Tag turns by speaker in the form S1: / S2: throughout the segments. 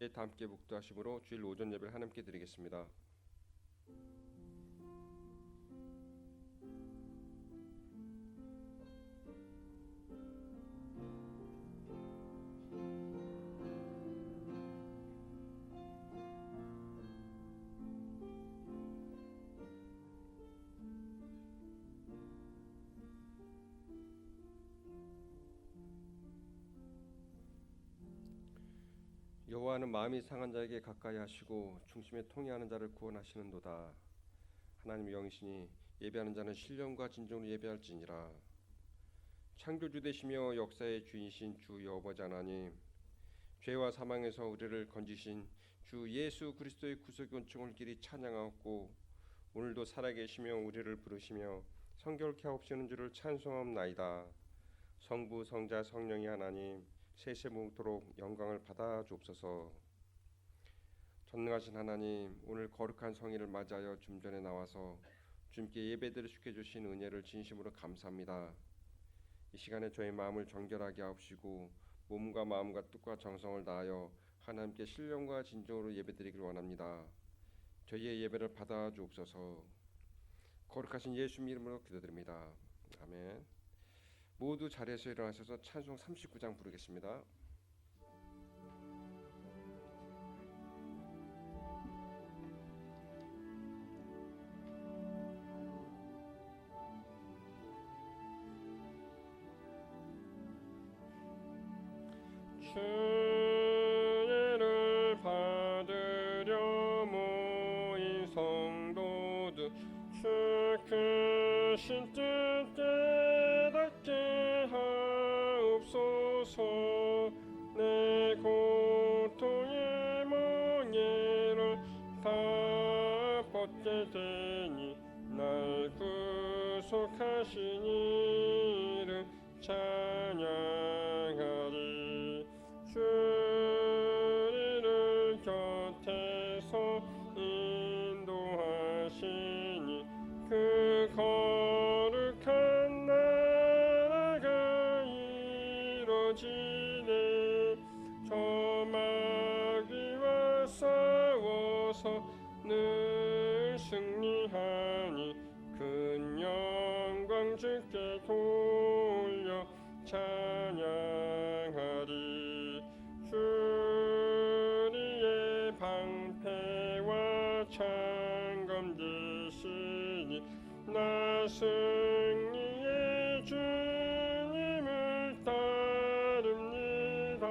S1: 다 함께 묵도하심으로 주일 오전 예배를 하나님께 드리겠습니다. 여호와는 마음이 상한 자에게 가까이 하시고 중심에 통회하는 자를 구원하시는도다. 하나님의 영이시니 예배하는 자는 신령과 진정으로 예배할지니라. 창조주 되시며 역사의 주이신 주 여호와 하나님, 죄와 사망에서 우리를 건지신 주 예수 그리스도의 구속 은총을 길이 찬양하옵고 오늘도 살아계시며 우리를 부르시며 성결케 하옵시는 줄을 찬송하옵나이다. 성부 성자 성령이 하나님 세세무토록 영광을 받아 주옵소서. 전능하신 하나님, 오늘 거룩한 성일을 맞이하여 좀 전에 나와서 주님께 예배드릴 수 있게 주신 은혜를 진심으로 감사합니다. 이 시간에 저희 마음을 정결하게 하옵시고 몸과 마음과 뜻과 정성을 다하여 하나님께 신령과 진정으로 예배드리기를 원합니다. 저희의 예배를 받아 주옵소서. 거룩하신 예수님 이름으로 기도드립니다. 아멘. 모두 자리에서 일어나셔서 찬송 39장 부르겠습니다.
S2: 주례를 받으려 모인 성도들 주 크신 뜻 깨닫게 하옵소서. 내 고통의 멍에를 다 벗게 되니 날 구속하신 이를 찬양하리. 주리를 곁에서 인도하시니 그 거룩한 나라가 이루어지네. 저 마귀와 싸워서 늘 승리하니 큰 영광 주께 돌려 찬양하리. 주리의 방패와 창검 되시니 나 승리의 주님을 따릅니다.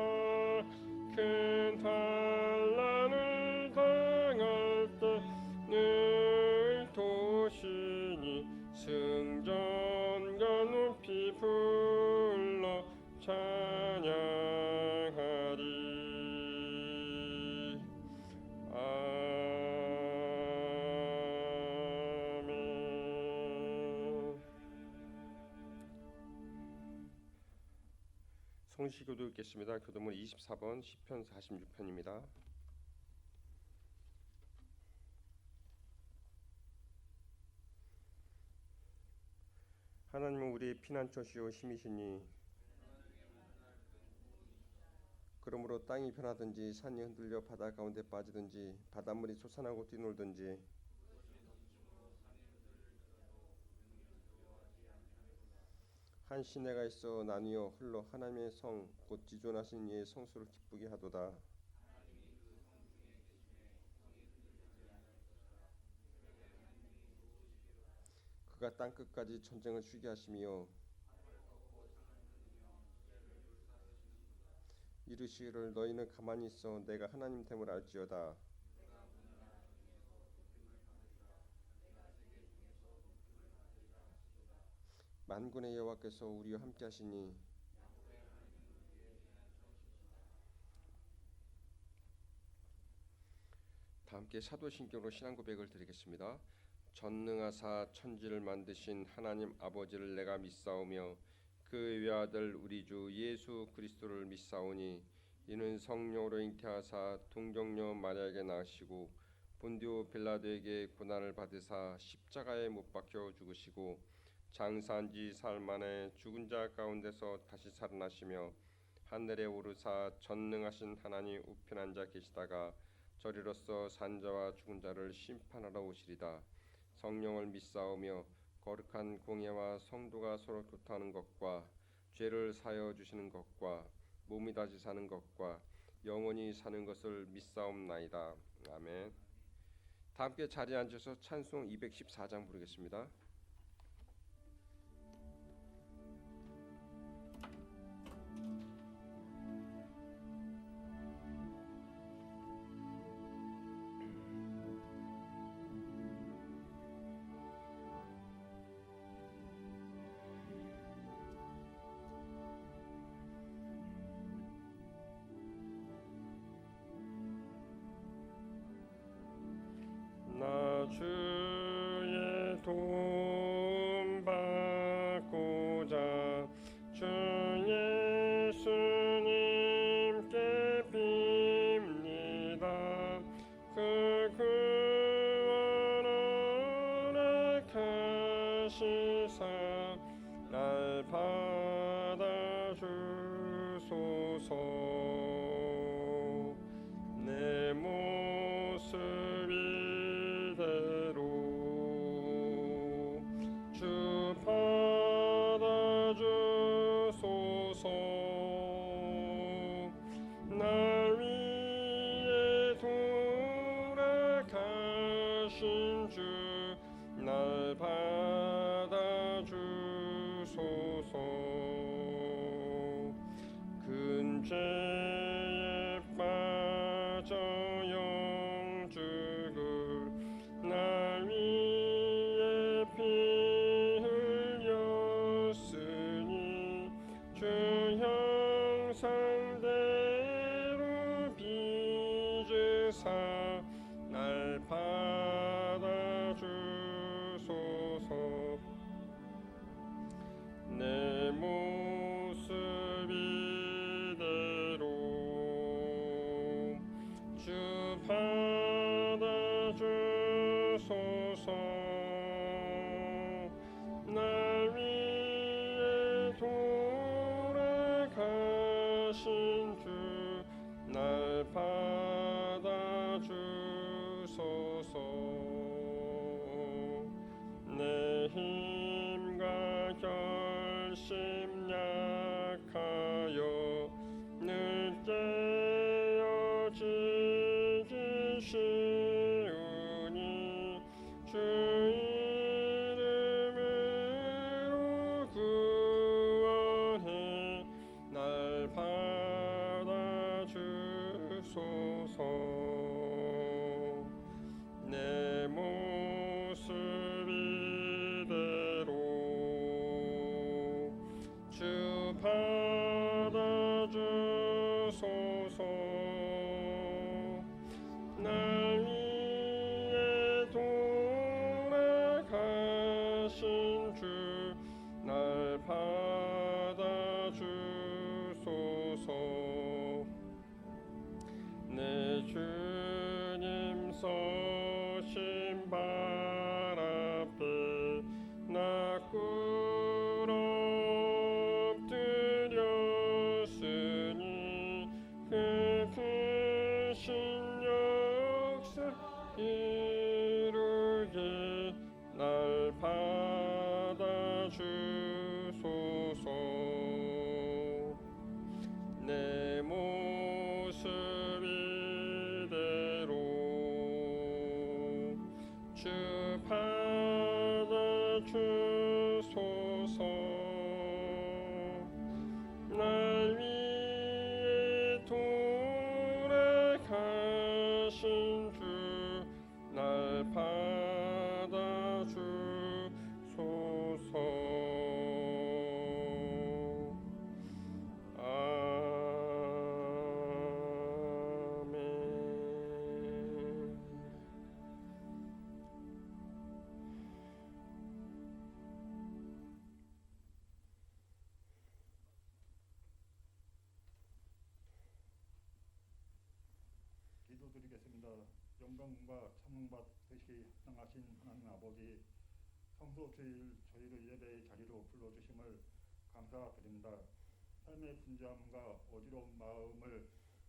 S2: 큰 환난을 당할 때 늘 도시니 승전과 높이 불러 찬양하리. 아멘.
S1: 성시교도 읽겠습니다. 교도문 24번 시편 46편입니다. 하나님은 우리의 피난처시오 힘이시니 그러므로 땅이 변하든지 산이 흔들려 바다 가운데 빠지든지 바닷물이 솟아나고 뛰놀든지 한 시내가 있어 나뉘어 흘러 하나님의 성 곧 지존하신 이의 성수를 기쁘게 하도다. 그가 땅끝까지 전쟁을 쉬게 하시며 이르시기를 너희는 가만히 있어 내가 하나님 됨을 알지어다. 만군의 여호와께서 우리와 함께 하시니 다 함께 사도신경으로 신앙 고백을 드리겠습니다. 전능하사 천지를 만드신 하나님 아버지를 내가 믿사오며 그 외아들 우리 주 예수 그리스도를 믿사오니 이는 성령으로 잉태하사 동정녀 마리아에게 낳으시고 본디오 빌라도에게 고난을 받으사 십자가에 못 박혀 죽으시고 장사한 지 사흘 만에 죽은 자 가운데서 다시 살아나시며 하늘에 오르사 전능하신 하나님 우편한 자 계시다가 저리로서 산자와 죽은 자를 심판하러 오시리다. 성령을 믿사오며 거룩한 공예와 성도가 서로 교통하는 것과 죄를 사하여 주시는 것과 몸이 다시 사는 것과 영원히 사는 것을 믿사옵나이다. 아멘. 다 함께 자리에 앉아서 찬송 214장 부르겠습니다.
S2: 나 주의 도움 받고자 주 예수님께 빕니다. 그 구원 허락하시사 날 받아주소서. 내 모습 이대로 주 받아주소서. 나 위에 돌아가신 주 날 받아주소서. 큰 죄에 빠져 영죽을 날 위해 피 흘렸으니 주 형상대로 빚으사 날 받아주소서. 내 모습 이대로 주 받아주소서. 날 위해 돌아가신 주 날 받아주소서. 내 힘과 결심 약하여 늘 깨어지기 쉬우니 주 이름으로 구원해 날 받아주소서. 내 모습 이대로 주 받아주소서. 날 위해 돌아가신 주 날 받아주소서. 내 주님 서신 발 앞에 나 꿇어 엎드렸으니 그 크신 역사 이루게 날 받아주소서. 내 모습 이대로 주 받아주소서. 날 위해 돌아가신 주 날 받아주소서. 아멘.
S3: 기도드리겠습니다. 영광과 찬송받으시기 합당하신 하나님 아버지, 성소 주일 저희를 예배의 자리로 불러주심을 감사드립니다. 삶의 분주함과 어지러운 마음을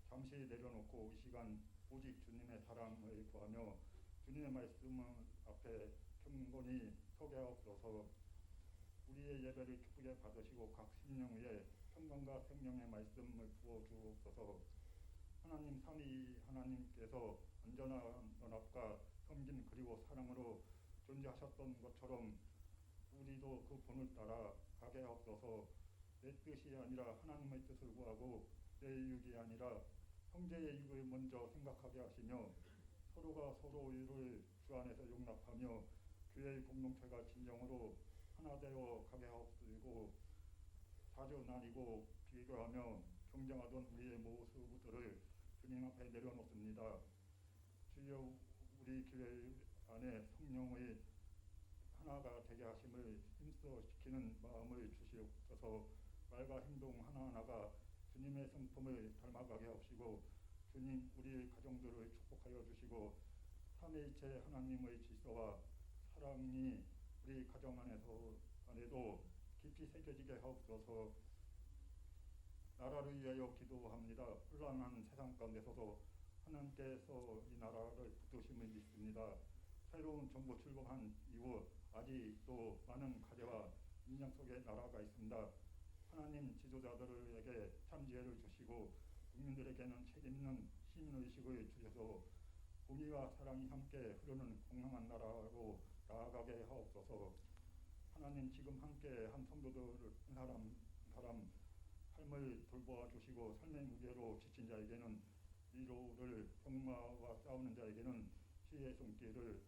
S3: 잠시 내려놓고 이 시간 오직 주님의 사랑을 구하며 주님의 말씀 앞에 경건히 서게 하옵소서. 우리의 예배를 기쁘게 받으시고 각 심령 위에 평강과 생명의 말씀을 부어 주옵소서. 하나님 삼위 하나님께서 온전한 연합과 섬김 그리고 사랑으로 존재하셨던 것처럼 우리도 그 본을 따라 가게 하옵소서. 내 뜻이 아니라 하나님의 뜻을 구하고 내 유익이 아니라 형제의 유익을 먼저 생각하게 하시며 서로가 서로를 주 안에서 용납하며 교회의 공동체가 진정으로 하나 되어 가게 하옵시고 자주 나뉘고 비교하며 경쟁하던 우리의 모습들을 주님 앞에 내려놓습니다. 주여 우리 교회 안에 성령의 하나가 되게 하심을 힘써 지키는 마음을 주시옵소서. 말과 행동 하나하나가 주님의 성품을 닮아가게 하옵시고 주님 우리 가정들을 축복하여 주시고 삼위일체 하나님의 질서와 사랑이 우리 가정 안에도 깊이 새겨지게 하옵소서. 나라를 위하여 기도합니다. 혼란한 세상 가운데서도 하나님께서 이 나라를 붙드심을 믿습니다. 새로운 정부 출범한 이후 아직도 많은 가제와 인양 속에 나라가 있습니다. 하나님 지도자들에게 참 지혜를 주시고 국민들에게는 책임있는 시민의식을 주셔서 공의와 사랑이 함께 흐르는 공평한 나라로 나아가게 하옵소서. 하나님 지금 함께 한 성도들 사람 삶을 돌보아 주시고 삶의 무게로 지친 자에게는 위로를, 병마와 싸우는 자에게는 지혜의 손길을,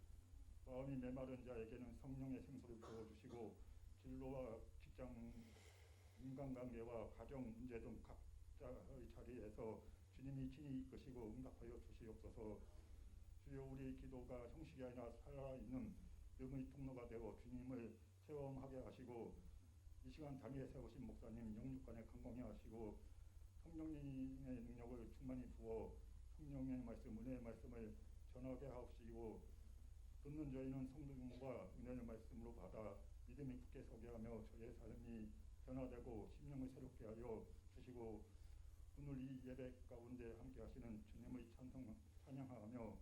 S3: 마음이 메마른 자에게는 성령의 생수를 부어주시고 진로와 직장, 인간관계와 가정 문제 등 각자의 자리에서 주님이 친히 이끄시고 응답하여 주시옵소서. 주여 우리 기도가 형식이 아니라 살아있는 영의 통로가 되어 주님을 체험하게 하시고 이 시간 자리에 세우신 목사님 영육간에 강건히 하시고 성령님의 능력을 충만히 부어 성령의 말씀, 은혜의 말씀을 전하게 하옵시고 듣는 저희는 성령과 은혜의 말씀으로 받아 믿음이 굳게 서게 하며 저의 삶이 변화되고 심령을 새롭게 하여 주시고 오늘 이 예배 가운데 함께 하시는 주님의 찬양하며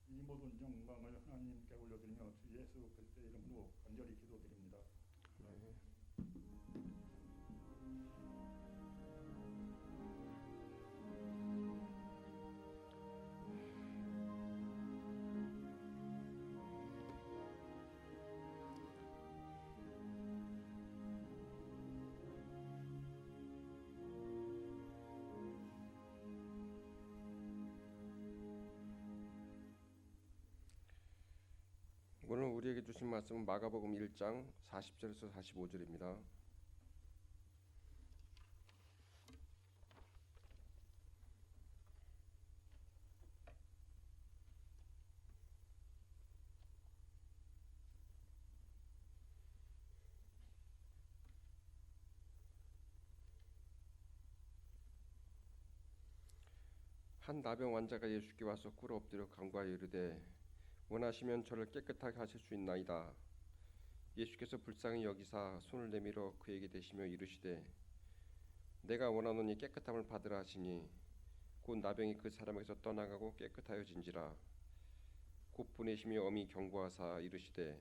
S3: 이 모든 영광을 하나님께 올려드리며 주 예수 그리스도의 이름으로 간절히 기도드립니다.
S1: 네. 오늘 우리에게 주신 말씀은 마가복음 1장 40절에서 45절입니다. 한 나병 환자가 예수께 와서 꿇어 엎드려 간구하여 이르되 원하시면 저를 깨끗하게 하실 수 있나이다. 예수께서 불쌍히 여기사 손을 내밀어 그에게 대시며 이르시되 내가 원하노니 깨끗함을 받으라 하시니 곧 나병이 그 사람에게서 떠나가고 깨끗하여진지라. 곧 보내시며 엄히 경고하사 이르시되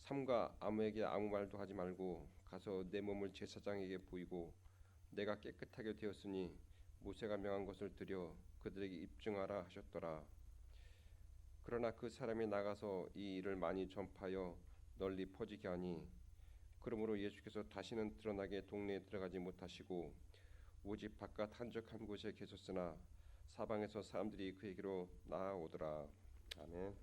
S1: 삼가 아무에게 아무 말도 하지 말고 가서 내 몸을 제사장에게 보이고 내가 깨끗하게 되었으니 모세가 명한 것을 드려 그들에게 입증하라 하셨더라. 그러나 그 사람이 나가서 이 일을 많이 전파하여 널리 퍼지게 하니 그러므로 예수께서 다시는 드러나게 동네에 들어가지 못하시고 오직 바깥 한적한 곳에 계셨으나 사방에서 사람들이 그에게로 나아오더라. 아멘.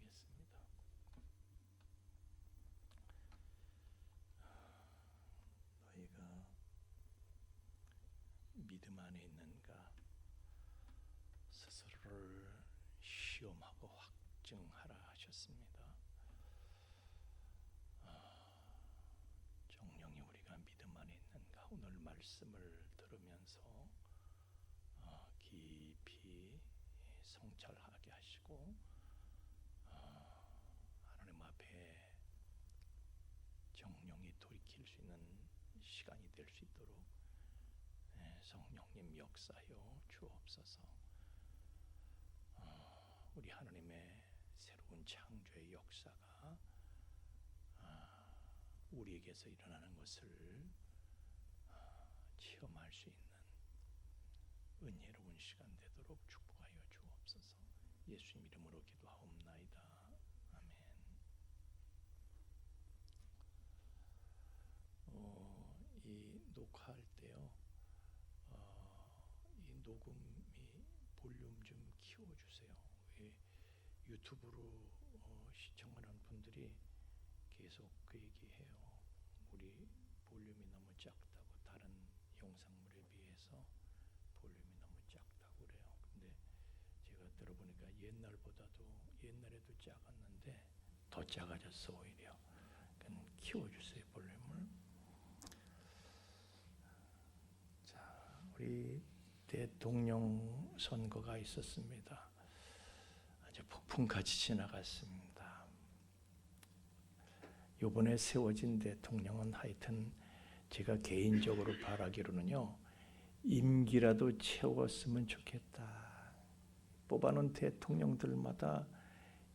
S4: 기도하겠습니다. 너희가 믿음 안에 있는가 스스로를 시험하고 확증하라 하셨습니다. 정령이 우리가 믿음 안에 있는가 오늘 말씀을 들으면서 깊이 성찰하게 하시고 하나님 앞에 정령이 돌이킬 수 있는 시간이 될 수 있도록 성령님 역사하여 주옵소서. 우리 하나님의 새로운 창조의 역사가 우리에게서 일어나는 것을 체험할 수 있는 은혜로운 시간 되도록 축복하여 주옵소서. 예수님 이름으로 기도하옵나이다. 아멘. 이 녹화할 때요, 이 녹음이 볼륨 좀 키워주세요. 유튜브로 시청하는 분들이 계속 그 얘기해요. 우리 볼륨이 너무 작다고, 다른 영상물에 비해서 볼륨이 너무 작다고 그래요. 근데 제가 들어보니까 옛날에도 작았는데 더 작아졌어 오히려. 그러니까 키워주세요 볼륨을. 자, 우리 대통령 선거가 있었습니다. 아주 폭풍같이 지나갔습니다. 이번에 세워진 대통령은 하여튼 제가 개인적으로 바라기로는요, 임기라도 채웠으면 좋겠다. 뽑아놓은 대통령들마다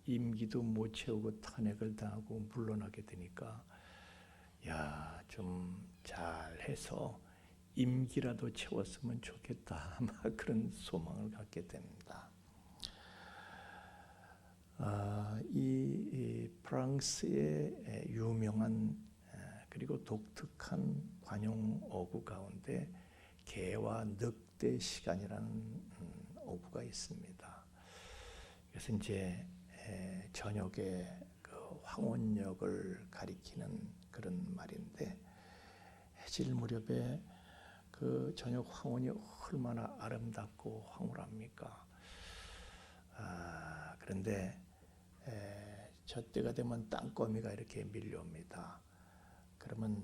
S4: 임기도 못 채우고 탄핵을 당하고 물러나게 되니까 야, 좀 잘해서 임기라도 채웠으면 좋겠다. 아마 그런 소망을 갖게 됩니다. 이 프랑스의 유명한 그리고 독특한 관용 어구 가운데 개와 늑대 시간이라는 어구가 있습니다. 그래서 이제 저녁에 그 황혼역을 가리키는 그런 말인데, 해질 무렵에 그 저녁 황혼이 얼마나 아름답고 황홀합니까? 그런데 저 때가 되면 땅거미가 이렇게 밀려옵니다. 그러면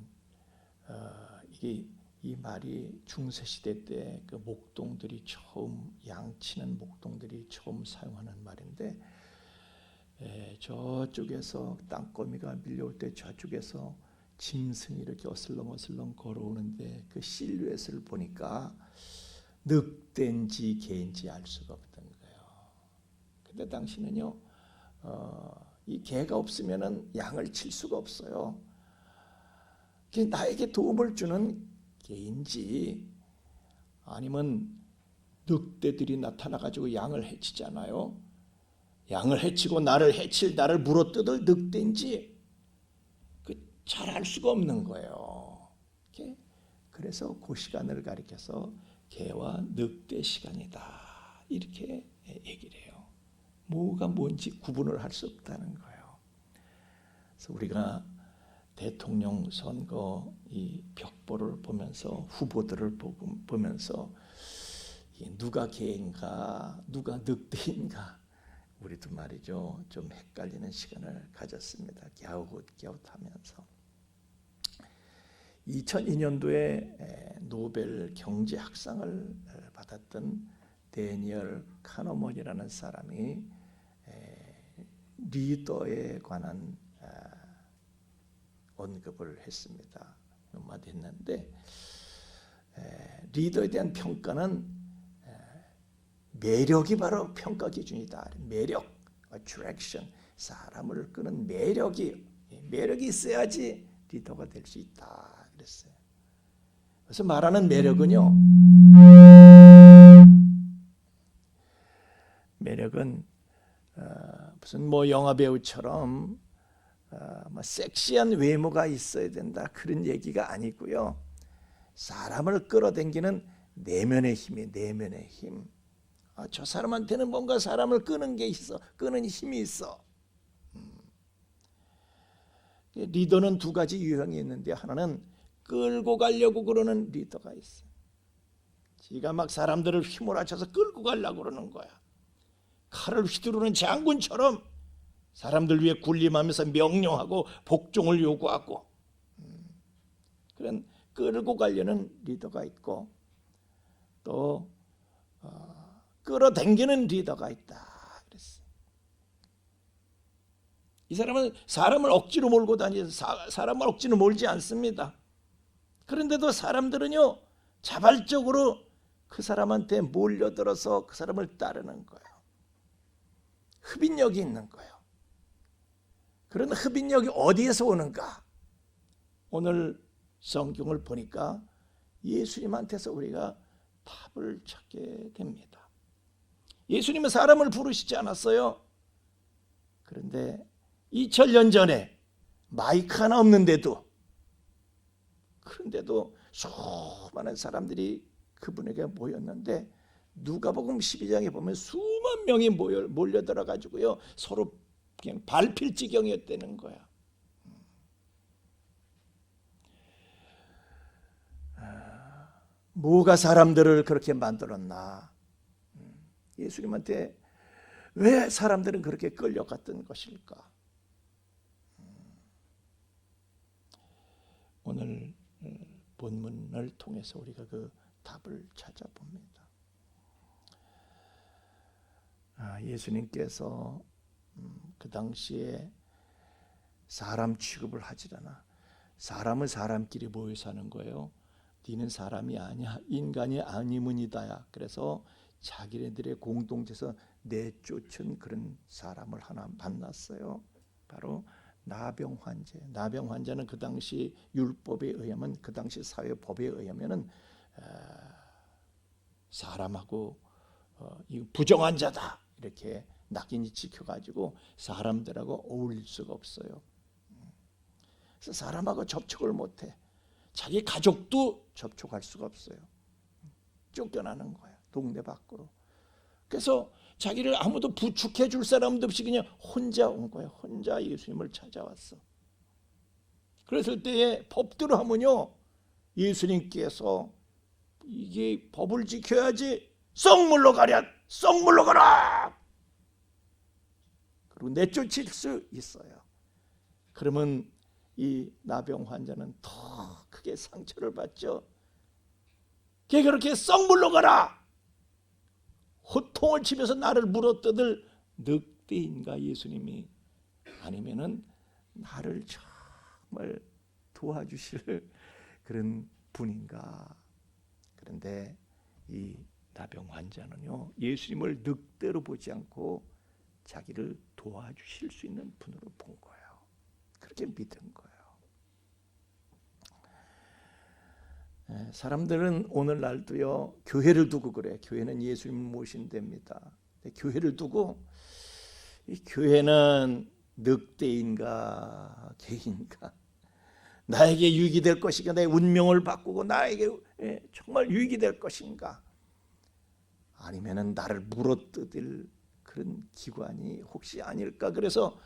S4: 이 말이 중세시대 때 그 목동들이 처음, 양치는 목동들이 처음 사용하는 말인데, 저쪽에서 땅거미가 밀려올 때 저쪽에서 짐승이 이렇게 어슬렁어슬렁 걸어오는데 그 실루엣을 보니까 늑대인지 개인지 알 수가 없던 거예요. 근데 당시는요, 이 개가 없으면은 양을 칠 수가 없어요. 나에게 도움을 주는 개인지 아니면 늑대들이 나타나가지고 양을 해치잖아요. 양을 해치고 나를 물어뜯을 늑대인지 잘 알 수가 없는 거예요. 그래서 그 시간을 가리켜서 개와 늑대 시간이다 이렇게 얘기를 해요. 뭐가 뭔지 구분을 할 수 없다는 거예요. 그래서 우리가 대통령 선거 이 벽보를 보면서, 후보들을 보면서 누가 개인가 누가 늑대인가 우리도 말이죠, 좀 헷갈리는 시간을 가졌습니다. 갸웃갸웃하면서 2002년도에 노벨 경제학상을 받았던 데니얼 카너먼이라는 사람이 리더에 관한 언급을 했습니다. 몇 마디 했는데, 리더에 대한 평가는 매력이 바로 평가 기준이다. 매력, attraction, 사람을 끄는 매력이 있어야지 리더가 될 수 있다 그랬어요. 그래서 말하는 매력은요, 무슨 영화 배우처럼 섹시한 외모가 있어야 된다 그런 얘기가 아니고요, 사람을 끌어당기는 내면의 힘이, 내면의 힘. 저 사람한테는 뭔가 사람을 끄는 게 있어, 끄는 힘이 있어. 리더는 두 가지 유형이 있는데, 하나는 끌고 가려고 그러는 리더가 있어요. 지가 막 사람들을 휘몰아쳐서 끌고 가려고 그러는 거야. 칼을 휘두르는 장군처럼 사람들 위해 군림하면서 명령하고 복종을 요구하고, 그런 끌고 가려는 리더가 있고, 또 끌어당기는 리더가 있다 그랬어요. 이 사람은 사람을 억지로 몰고 다니서 사람을 억지로 몰지 않습니다. 그런데도 사람들은요 자발적으로 그 사람한테 몰려들어서 그 사람을 따르는 거예요. 흡인력이 있는 거예요. 그런 흡인력이 어디에서 오는가? 오늘 성경을 보니까 예수님한테서 우리가 답을 찾게 됩니다. 예수님은 사람을 부르시지 않았어요. 그런데 2000년 전에 마이크 하나 없는데도, 그런데도 수많은 사람들이 그분에게 모였는데 누가복음 12장에 보면 수만 명이 몰려들어 가지고요 서로 그냥 밟힐 지경이었다는 거야. 뭐가 사람들을 그렇게 만들었나? 예수님한테 왜 사람들은 그렇게 끌려갔던 것일까? 오늘 본문을 통해서 우리가 그 답을 찾아봅니다. 예수님께서 그 당시에 사람 취급을 하질 않아. 사람은 사람끼리 모여 사는 거예요. 너는 사람이 아니야, 인간이 아니문이다야. 그래서 자기네들의 공동체에서 내쫓은 그런 사람을 하나 만났어요. 바로 나병 환자. 나병 환자는 그 당시 율법에 의하면, 그 당시 사회법에 의하면은 사람하고 부정한 자다 이렇게 낙인이 찍혀가지고 사람들하고 어울릴 수가 없어요. 그래서 사람하고 접촉을 못해. 자기 가족도 접촉할 수가 없어요. 쫓겨나는 거야, 동네 밖으로. 그래서 자기를 아무도 부축해 줄 사람도 없이 그냥 혼자 온 거야. 혼자 예수님을 찾아왔어. 그랬을 때에 법대로 하면요, 예수님께서 이게 법을 지켜야지, 썩 물러가랴, 썩 물러가라, 그리고 내쫓을 수 있어요. 그러면 이 나병 환자는 더 크게 상처를 받죠. 걔 그렇게 썩 물러가라, 호통을 치면서 나를 물어뜯을 늑대인가 예수님이, 아니면은 나를 정말 도와주실 그런 분인가. 그런데 이 나병 환자는요 예수님을 늑대로 보지 않고 자기를 도와주실 수 있는 분으로 본 거예요. 그렇게 믿은 거예요. 사람들은 오늘날도요 교회를 두고 그래. 교회는 예수님을 모신 데입니다. 교회를 두고 이 교회는 늑대인가 개인가, 나에게 유익이 될 것인가, 내 운명을 바꾸고 나에게 정말 유익이 될 것인가, 아니면은 나를 물어뜯을 그런 기관이 혹시 아닐까. 그래서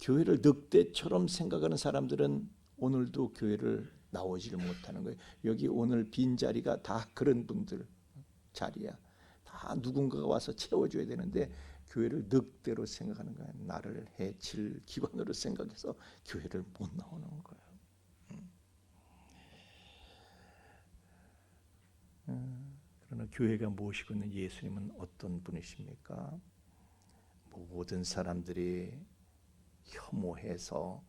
S4: 교회를 늑대처럼 생각하는 사람들은 오늘도 교회를 나오지를 못하는 거예요. 여기 오늘 빈 자리가 다 그런 분들 자리야. 다 누군가가 와서 채워줘야 되는데 교회를 늑대로 생각하는 거예요. 나를 해칠 기관으로 생각해서 교회를 못 나오는 거예요. 그러나 교회가 모시고 있는 예수님은 어떤 분이십니까? 모든 사람들이 혐오해서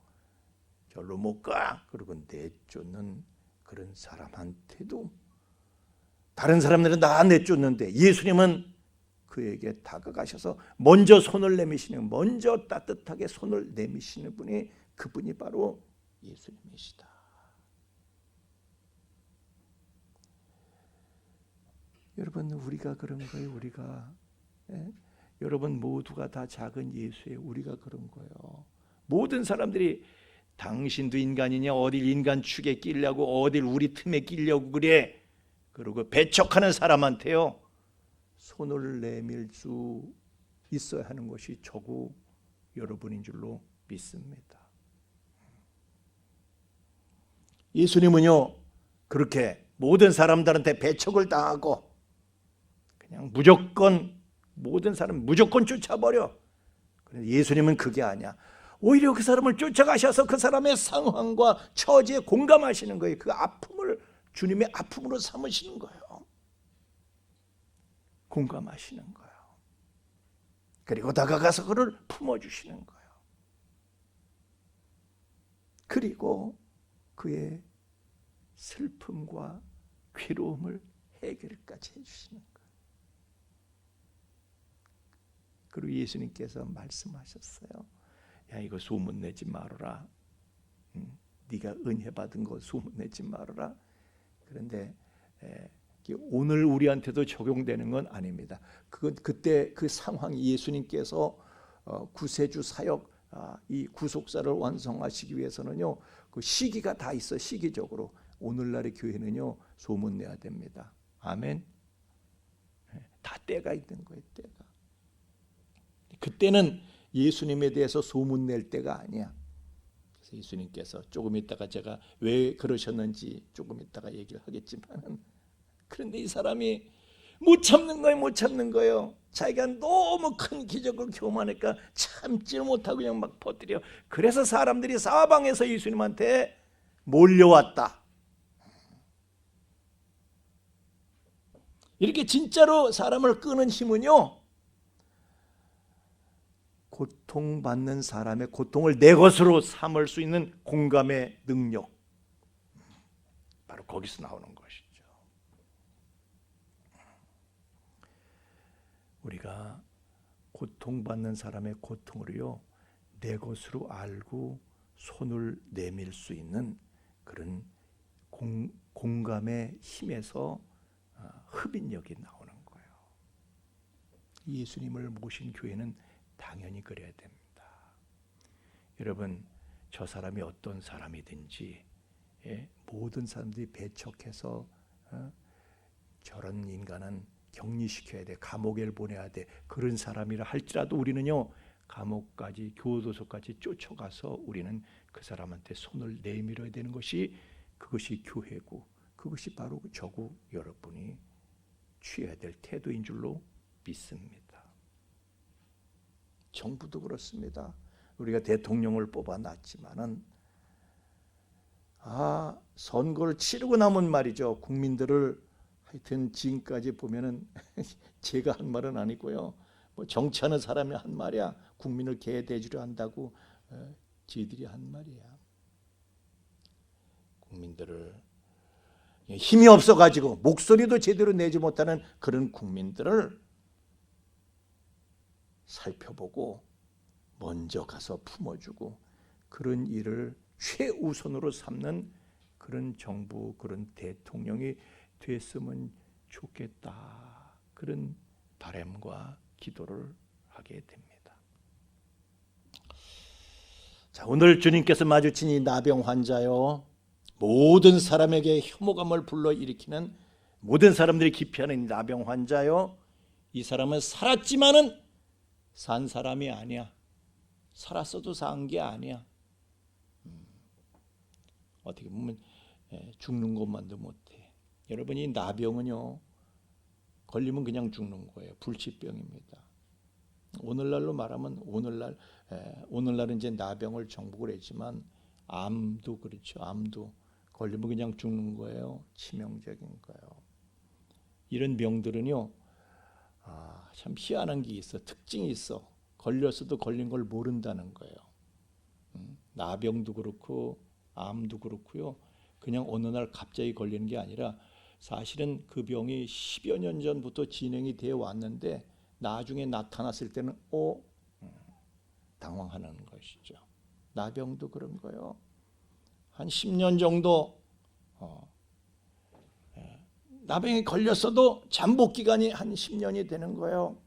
S4: 절로 못 가, 그리고 내쫓는 그런 사람한테도, 다른 사람들은 다 내쫓는데 예수님은 그에게 다가가셔서 먼저 손을 내미시는, 먼저 따뜻하게 손을 내미시는 분이, 그분이 바로 예수님이시다. 여러분, 우리가 그런 거예요. 우리가 여러분 모두가 다 작은 예수예요. 우리가 그런 거예요. 모든 사람들이 당신도 인간이냐, 어딜 인간 축에 끼려고, 어딜 우리 틈에 끼려고 그래, 그리고 배척하는 사람한테요 손을 내밀 수 있어야 하는 것이 저고 여러분인 줄로 믿습니다. 예수님은요 그렇게 모든 사람들한테 배척을 당하고 그냥 무조건 모든 사람 무조건 쫓아버려. 그런데 예수님은 그게 아니야. 오히려 그 사람을 쫓아가셔서 그 사람의 상황과 처지에 공감하시는 거예요. 그 아픔을 주님의 아픔으로 삼으시는 거예요. 공감하시는 거예요. 그리고 다가가서 그를 품어주시는 거예요. 그리고 그의 슬픔과 괴로움을 해결까지 해주시는 거예요. 그리고 예수님께서 말씀하셨어요. 야, 이거 소문내지 말아라. 네가 은혜 받은 거 소문내지 말아라. 그런데 오늘 우리한테도 적용되는 건 아닙니다. 그건 그때 그 상황이 예수님께서 구세주 사역 이 구속사를 완성하시기 위해서는요, 그 시기가 다 있어. 시기적으로 오늘날의 교회는요 소문내야 됩니다. 아멘. 다 때가 있는 거예요. 때가. 그때는 예수님에 대해서 소문낼 때가 아니야. 그래서 예수님께서 조금 있다가 제가 왜 그러셨는지 조금 있다가 얘기를 하겠지만은, 그런데 이 사람이 못 참는 거예요. 못 참는 거예요. 자기가 너무 큰 기적을 경험하니까 참지 못하고 그냥 막 퍼뜨려. 그래서 사람들이 사방에서 예수님한테 몰려왔다. 이렇게 진짜로 사람을 끄는 힘은요, 고통받는 사람의 고통을 내 것으로 삼을 수 있는 공감의 능력, 바로 거기서 나오는 것이죠. 우리가 고통받는 사람의 고통을요 내 것으로 알고 손을 내밀 수 있는 그런 공감의 힘에서 흡인력이 나오는 거예요. 예수님을 모신 교회는 당연히 그래야 됩니다. 여러분, 저 사람이 어떤 사람이든지 모든 사람들이 배척해서 저런 인간은 격리시켜야 돼, 감옥에 보내야 돼, 그런 사람이라 할지라도 우리는요 감옥까지, 교도소까지 쫓아가서 우리는 그 사람한테 손을 내밀어야 되는 것이, 그것이 교회고, 그것이 바로 저고 여러분이 취해야 될 태도인 줄로 믿습니다. 정부도 그렇습니다. 우리가 대통령을 뽑아놨지만은 선거를 치르고 나면 말이죠, 국민들을 하여튼 지금까지 보면은 제가 한 말은 아니고요, 뭐 정치하는 사람이 한 말이야. 국민을 개대주려 한다고 지들이 한 말이야. 국민들을 힘이 없어가지고 목소리도 제대로 내지 못하는 그런 국민들을 살펴보고 먼저 가서 품어주고 그런 일을 최우선으로 삼는 그런 정부, 그런 대통령이 됐으면 좋겠다, 그런 바람과 기도를 하게 됩니다. 자, 오늘 주님께서 마주친 이 나병 환자요, 모든 사람에게 혐오감을 불러일으키는, 모든 사람들이 기피하는 이 나병 환자요, 이 사람은 살았지만은 산 사람이 아니야. 살았어도 산 게 아니야. 어떻게 보면 죽는 것만도 못해. 여러분, 이 나병은요 걸리면 그냥 죽는 거예요. 불치병입니다. 오늘날로 말하면 오늘날은 이제 나병을 정복을 했지만 암도 그렇죠. 암도 걸리면 그냥 죽는 거예요. 치명적인 거예요. 이런 병들은요 참 희한한 게 있어. 특징이 있어. 걸렸어도 걸린 걸 모른다는 거예요. 나병도 그렇고 암도 그렇고요. 그냥 어느 날 갑자기 걸리는 게 아니라 사실은 그 병이 10여 년 전부터 진행이 되어 왔는데 나중에 나타났을 때는 당황하는 것이죠. 나병도 그런 거예요. 한 10년 정도 나병에 걸렸어도 잠복 기간이 한 10년이 되는 거예요.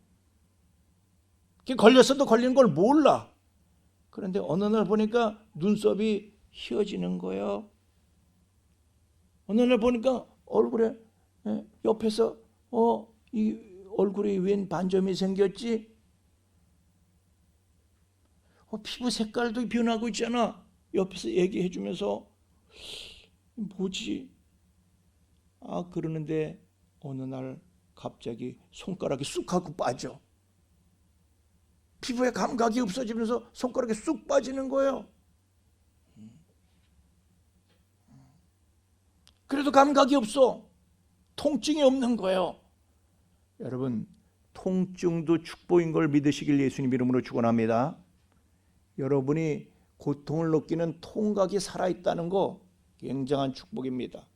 S4: 걸렸어도 걸리는 걸 몰라. 그런데 어느 날 보니까 눈썹이 휘어지는 거예요. 어느 날 보니까 얼굴에 옆에서 이 얼굴에 웬 반점이 생겼지? 피부 색깔도 변하고 있잖아. 옆에서 얘기해 주면서 뭐지? 그러는데 어느 날 갑자기 손가락이 쑥 하고 빠져. 피부에 감각이 없어지면서 손가락이 쑥 빠지는 거예요. 그래도 감각이 없어. 통증이 없는 거예요. 여러분, 통증도 축복인 걸 믿으시길 예수님 이름으로 축원합니다. 여러분이 고통을 느끼는 통각이 살아있다는 거 굉장한 축복입니다.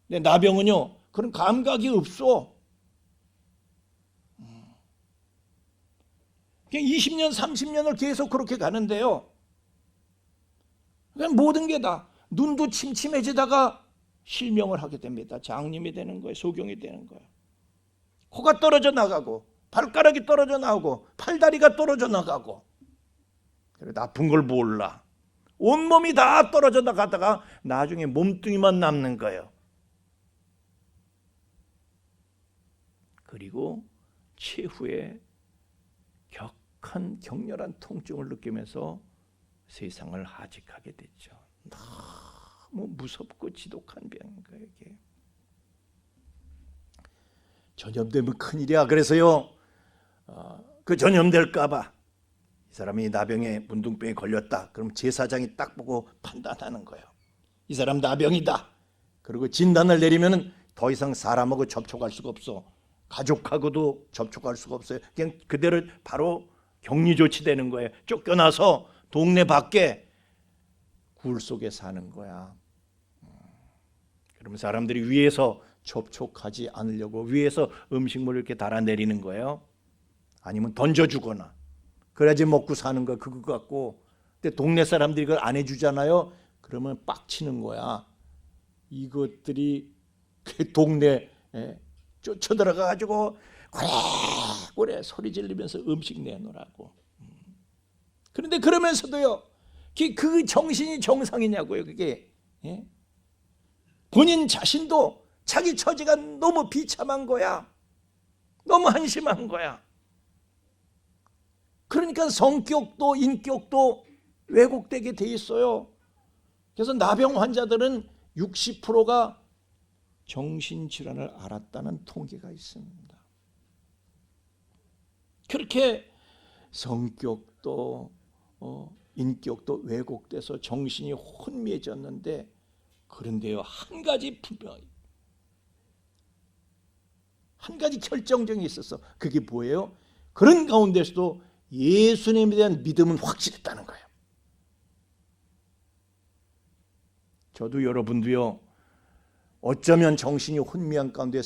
S4: 근데 나병은요, 그런 감각이 없어. 그냥 20년, 30년을 계속 그렇게 가는데요. 그냥 모든 게 다 눈도 침침해지다가 실명을 하게 됩니다. 장님이 되는 거예요. 소경이 되는 거예요. 코가 떨어져 나가고 발가락이 떨어져 나오고 팔다리가 떨어져 나가고 그래도 아픈 걸 몰라. 온몸이 다 떨어져 나가다가 나중에 몸뚱이만 남는 거예요. 그리고 최후에 격한 격렬한 통증을 느끼면서 세상을 하직하게 됐죠. 너무 무섭고 지독한 병인 거예요. 이게. 전염되면 큰일이야. 그래서요, 그 전염될까 봐 이 사람이 나병에 문둥병에 걸렸다. 그럼 제사장이 딱 보고 판단하는 거예요. 이 사람 나병이다. 그리고 진단을 내리면 더 이상 사람하고 접촉할 수가 없어. 가족하고도 접촉할 수가 없어요. 그냥 그대로 바로 격리 조치되는 거예요. 쫓겨나서 동네 밖에 굴 속에 사는 거야. 그러면 사람들이 위에서 접촉하지 않으려고 위에서 음식물을 이렇게 달아내리는 거예요. 아니면 던져주거나. 그래야지 먹고 사는 거야. 그거 갖고. 근데 동네 사람들이 그걸 안 해주잖아요. 그러면 빡치는 거야. 이것들이 그 동네에 쫓아들어가가지고 고래 소리 지르면서 음식 내놓으라고. 그런데 그러면서도요, 그 정신이 정상이냐고요. 그게. 본인 자신도 자기 처지가 너무 비참한 거야. 너무 한심한 거야. 그러니까 성격도 인격도 왜곡되게 돼 있어요. 그래서 나병 환자들은 60%가 정신질환을 앓았다는 통계가 있습니다. 그렇게 성격도 인격도 왜곡돼서 정신이 혼미해졌는데, 그런데요, 한 가지 분명히 한 가지 결정적인 게 있었어. 그게 뭐예요? 그런 가운데서도 예수님에 대한 믿음은 확실했다는 거예요. 저도 여러분도요, 어쩌면 정신이 혼미한 가운데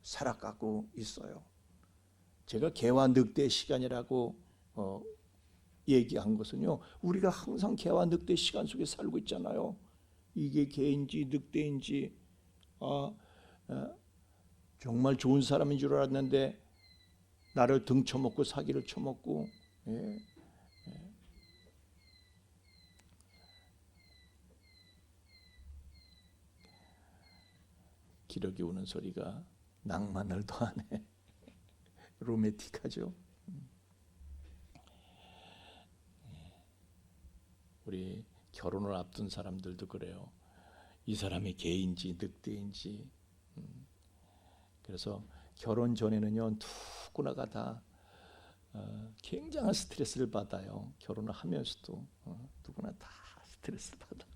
S4: 살아가고 있어요. 제가 개와 늑대 시간이라고 얘기한 것은요, 우리가 항상 개와 늑대 시간 속에 살고 있잖아요. 이게 개인지 늑대인지 정말 좋은 사람인 줄 알았는데 나를 등쳐먹고 사기를 쳐먹고 기러기 우는 소리가 낭만을 더하네. 로맨틱하죠. 우리 결혼을 앞둔 사람들도 그래요. 이 사람이 개인지 늑대인지. 그래서 결혼 전에는요, 누구나가 다 굉장한 스트레스를 받아요. 결혼을 하면서도 누구나 다 스트레스를 받아.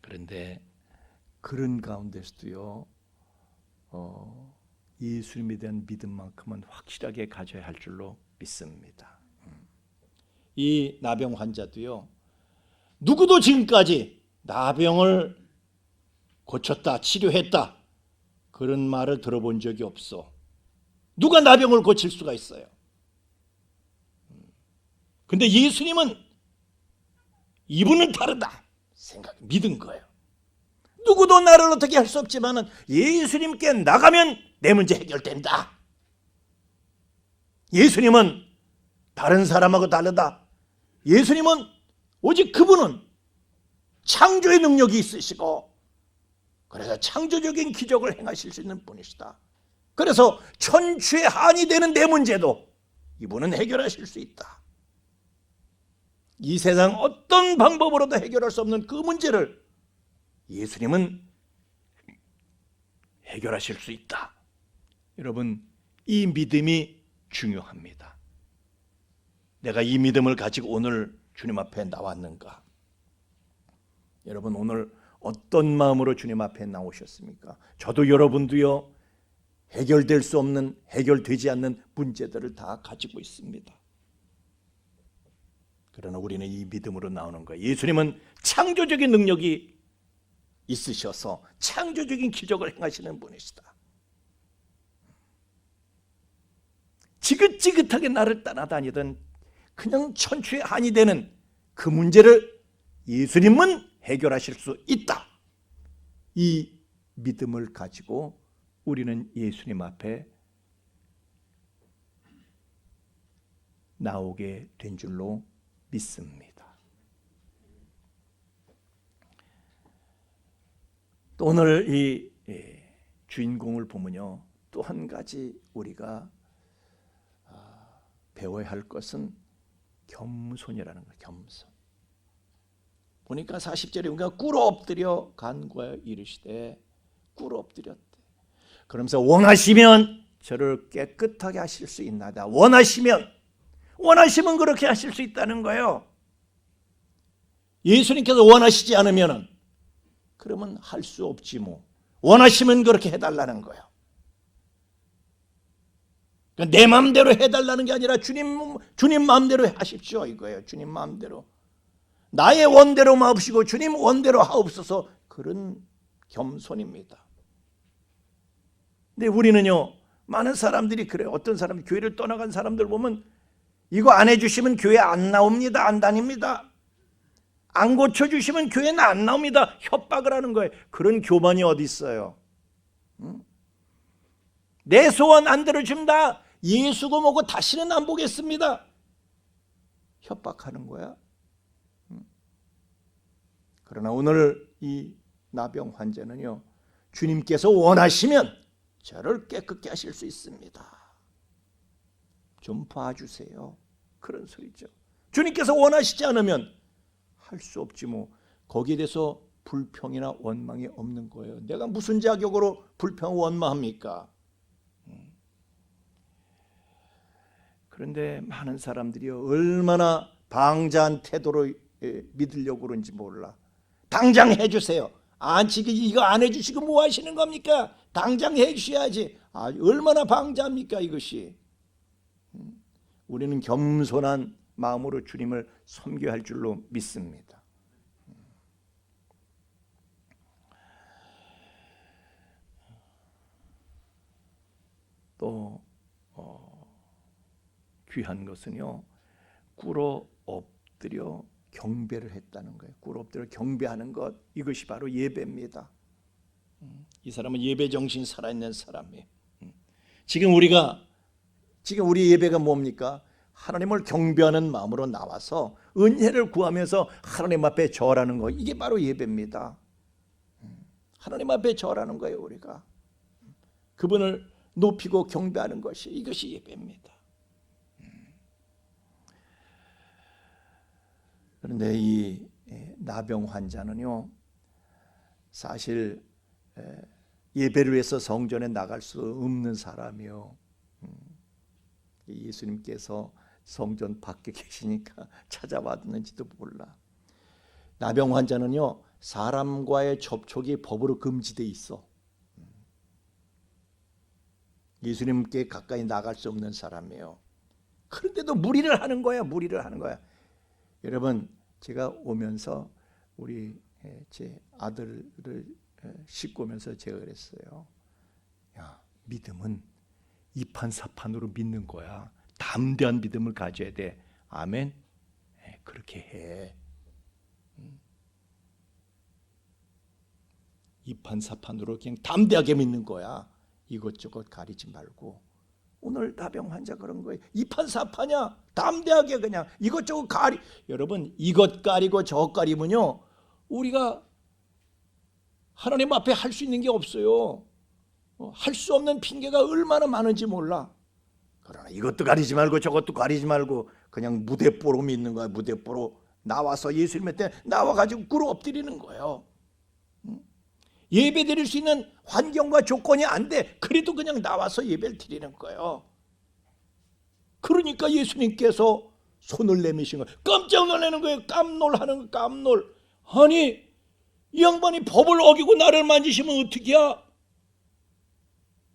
S4: 그런데 그런 가운데서도요, 예수님에 대한 믿음만큼은 확실하게 가져야 할 줄로 믿습니다. 이 나병 환자도요, 누구도 지금까지 나병을 고쳤다, 치료했다, 그런 말을 들어본 적이 없어. 누가 나병을 고칠 수가 있어요? 근데 예수님은 이분은 다르다 믿은 거예요. 누구도 나를 어떻게 할 수 없지만 예수님께 나가면 내 문제 해결된다. 예수님은 다른 사람하고 다르다. 예수님은 오직 그분은 창조의 능력이 있으시고, 그래서 창조적인 기적을 행하실 수 있는 분이시다. 그래서 천추의 한이 되는 내 문제도 이분은 해결하실 수 있다. 이 세상 어떤 방법으로도 해결할 수 없는 그 문제를 예수님은 해결하실 수 있다. 여러분, 이 믿음이 중요합니다. 내가 이 믿음을 가지고 오늘 주님 앞에 나왔는가? 여러분 오늘 어떤 마음으로 주님 앞에 나오셨습니까? 저도 여러분도요, 해결될 수 없는, 해결되지 않는 문제들을 다 가지고 있습니다. 그러나 우리는 이 믿음으로 나오는 거예요. 예수님은 창조적인 능력이 있으셔서 창조적인 기적을 행하시는 분이시다. 지긋지긋하게 나를 따라다니던 그냥 천추의 한이 되는 그 문제를 예수님은 해결하실 수 있다. 이 믿음을 가지고 우리는 예수님 앞에 나오게 된 줄로 믿습니다. 또 오늘 이 주인공을 보면요, 또 한 가지 우리가 배워야 할 것은 겸손이라는 거예요. 겸손. 보니까 40절에 우리가 꿇어 엎드려 간구하여 이르시되, 꿇어 엎드렸대. 그러면서 원하시면 저를 깨끗하게 하실 수 있나이다. 원하시면 그렇게 하실 수 있다는 거예요. 예수님께서 원하시지 않으면 그러면 할 수 없지 뭐. 원하시면 그렇게 해달라는 거예요. 그러니까 내 마음대로 해달라는 게 아니라 주님 마음대로 하십시오 이거예요. 주님 마음대로. 나의 원대로 마옵시고 주님 원대로 하옵소서. 그런 겸손입니다. 근데 우리는요, 많은 사람들이 그래요. 어떤 사람, 교회를 떠나간 사람들 보면 이거 안 해주시면 교회 안 나옵니다. 안 다닙니다. 안 고쳐주시면 교회는 안 나옵니다. 협박을 하는 거예요. 그런 교만이 어디 있어요? 내 소원 안 들어줍니다. 예수고 뭐고 다시는 안 보겠습니다. 협박하는 거야. 그러나 오늘 이 나병 환자는요, 주님께서 원하시면 저를 깨끗게 하실 수 있습니다. 좀 봐주세요. 그런 소리죠. 주님께서 원하시지 않으면 할 수 없지 뭐. 거기에 대해서 불평이나 원망이 없는 거예요. 내가 무슨 자격으로 불평 원망합니까? 그런데 많은 사람들이요, 얼마나 방자한 태도로 믿으려고 그런지 몰라. 당장 해주세요. 지금 이거 안 해주시고 뭐 하시는 겁니까? 당장 해주셔야지. 얼마나 방자합니까 이것이. 우리는 겸손한 마음으로 주님을 섬겨야 할 줄로 믿습니다. 또 귀한 것은요, 꿇어 엎드려 경배를 했다는 거예요. 꿇어 엎드려 경배하는 것, 이것이 바로 예배입니다. 이 사람은 예배 정신이 살아있는 사람이에요. 지금 우리 예배가 뭡니까? 하나님을 경배하는 마음으로 나와서 은혜를 구하면서 하나님 앞에 절하는 거, 이게 바로 예배입니다. 하나님 앞에 절하는 거예요. 우리가 그분을 높이고 경배하는 것이, 이것이 예배입니다. 그런데 이 나병 환자는요, 사실 예배를 위해서 성전에 나갈 수 없는 사람이요. 예수님께서 성전 밖에 계시니까 찾아왔는지도 몰라. 나병 환자는요, 사람과의 접촉이 법으로 금지돼 있어. 예수님께 가까이 나갈 수 없는 사람이에요. 그런데도 무리를 하는 거야. 여러분, 제가 오면서 우리 제 아들을 싣고 오면서 제가 그랬어요. 야, 믿음은 이판사판으로 믿는 거야. 담대한 믿음을 가져야 돼. 아멘. 그렇게 해. 이판사판으로 그냥 담대하게 믿는 거야. 이것저것 가리지 말고. 오늘 나병 환자 그런 거예요. 이판사판이야. 담대하게 그냥 이것저것 가리. 여러분, 이것 가리고 저것 가리면요, 우리가 하나님 앞에 할 수 있는 게 없어요. 할 수 없는 핑계가 얼마나 많은지 몰라. 그러나 이것도 가리지 말고 저것도 가리지 말고 그냥 무대뽀로 믿는 거야. 무대뽀로 나와서 예수님의 때 나와가지고 꿇어 엎드리는 거예요. 예배 드릴 수 있는 환경과 조건이 안 돼. 그래도 그냥 나와서 예배를 드리는 거예요. 그러니까 예수님께서 손을 내미신 거예요. 깜짝 놀라는 거예요. 깜놀하는 거예요. 깜놀. 아니, 이 양반이 법을 어기고 나를 만지시면 어떡이야?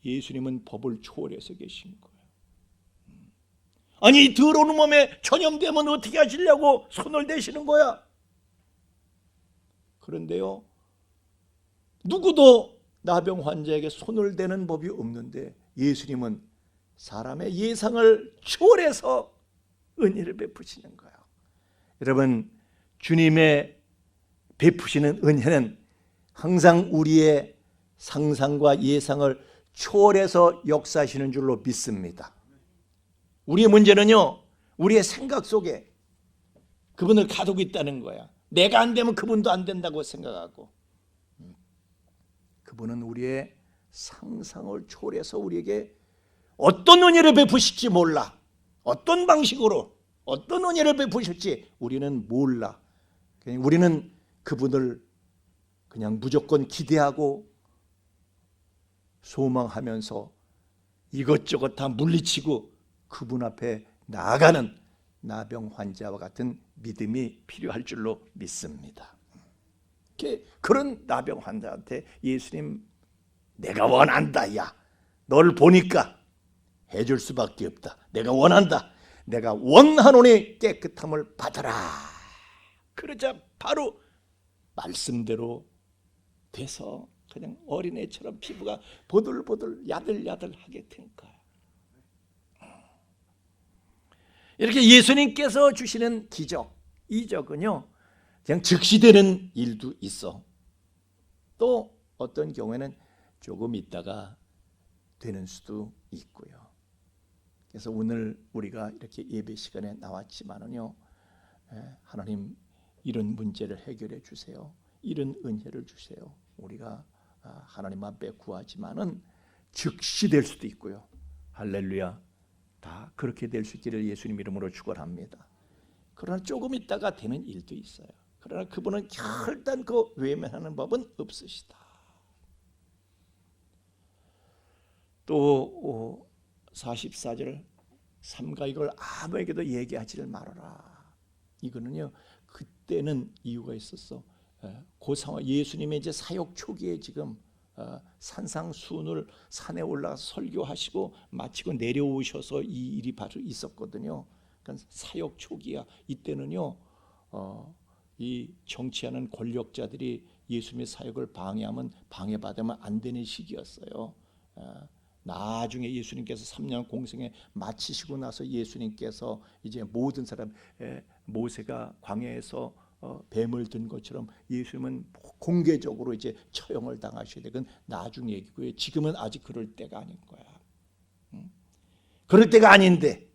S4: 예수님은 법을 초월해서 계신 거예요. 아니 이 더러운 몸에 전염되면 어떻게 하시려고 손을 대시는 거야? 그런데요, 누구도 나병 환자에게 손을 대는 법이 없는데 예수님은 사람의 예상을 초월해서 은혜를 베푸시는 거예요. 여러분, 주님의 베푸시는 은혜는 항상 우리의 상상과 예상을 초월해서 역사하시는 줄로 믿습니다. 우리의 문제는요, 우리의 생각 속에 그분을 가두고 있다는 거야. 내가 안 되면 그분도 안 된다고 생각하고, 그분은 우리의 상상을 초월해서 우리에게 어떤 은혜를 베푸실지 몰라. 어떤 방식으로 어떤 은혜를 베푸실지 우리는 몰라. 우리는 그분을 그냥 무조건 기대하고 소망하면서 이것저것 다 물리치고 그분 앞에 나아가는 나병 환자와 같은 믿음이 필요할 줄로 믿습니다. 그런 나병 환자한테 예수님, 내가 원한다. 야, 널 보니까 해줄 수밖에 없다. 내가 원한다. 내가 원하노니 깨끗함을 받아라. 그러자 바로 말씀대로 돼서 그냥 어린애처럼 피부가 보들보들 야들야들하게 된 거야. 이렇게 예수님께서 주시는 기적, 이적은요, 그냥 즉시 되는 일도 있어. 또 어떤 경우에는 조금 있다가 되는 수도 있고요. 그래서 오늘 우리가 이렇게 예배 시간에 나왔지만은요, 하나님 이런 문제를 해결해 주세요. 이런 은혜를 주세요. 우리가 하나님 앞에 구하지만은 즉시 될 수도 있고요. 할렐루야. 다 그렇게 될 수 있기를 예수님 이름으로 축원합니다. 그러나 조금 있다가 되는 일도 있어요. 그러나 그분은 결단 그 외면하는 법은 없으시다. 또 44절 삼가 이걸 아무에게도 얘기하지를 말아라. 이거는요, 그때는 이유가 있었어. 그 상황, 예수님의 이제 사역 초기에 지금 산상수훈을 산에 올라가서 설교하시고 마치고 내려오셔서 이 일이 바로 있었거든요. 그러니까 사역 초기야. 이때는요, 이 정치하는 권력자들이 예수님의 사역을 방해받으면 안 되는 시기였어요. 나중에 예수님께서 3년 공생에 마치시고 나서 예수님께서 이제 모든 사람, 모세가 광야에서 뱀을 든 것처럼 예수님은 공개적으로 이제 처형을 당하셔야 되건 나중 얘기고요. 지금은 아직 그럴 때가 아닌 거야. 그럴 때가 아닌데,